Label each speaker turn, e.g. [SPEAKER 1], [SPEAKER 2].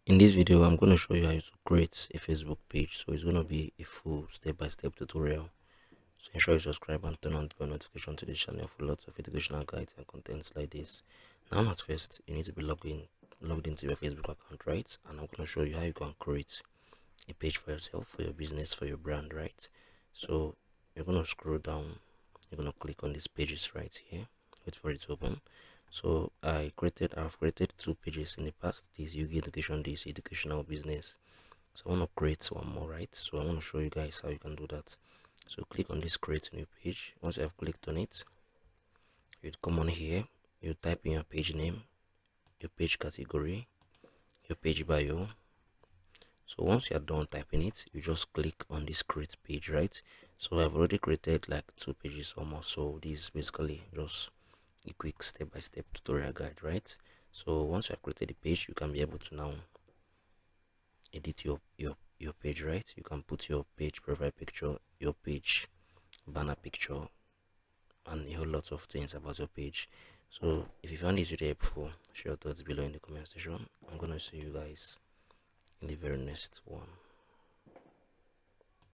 [SPEAKER 1] In this video, I'm going to show you how to create a Facebook page. So it's going to be a full step-by-step tutorial. So ensure you subscribe and turn on the bell notification to the channel for lots of educational guides and contents like this. Now, at first, you need to be logged into your Facebook account, right? And I'm going to show you how you can create a page for yourself, for your business, for your brand, right? So you're going to scroll down. You're going to click on these pages right here. Wait for it to open. So I've created two pages in the past. This UG education, this educational business. So I want to create one more, right? So I want to show you guys how you can do that. So click on this create new page. Once you have clicked on it, you'd come on here, you type in your page name, your page category, your page bio. So once you are done typing it, you just click on this create page, right? So I've already created like two pages almost. So this is basically just a quick step-by-step tutorial guide, right? So once you have created the page, you can be able to now edit your page, right? You can put your page profile picture, your page banner picture, and a whole lot of things about your page. So if you found this video helpful, share your thoughts below in the comment section. I'm gonna see you guys in the very next one.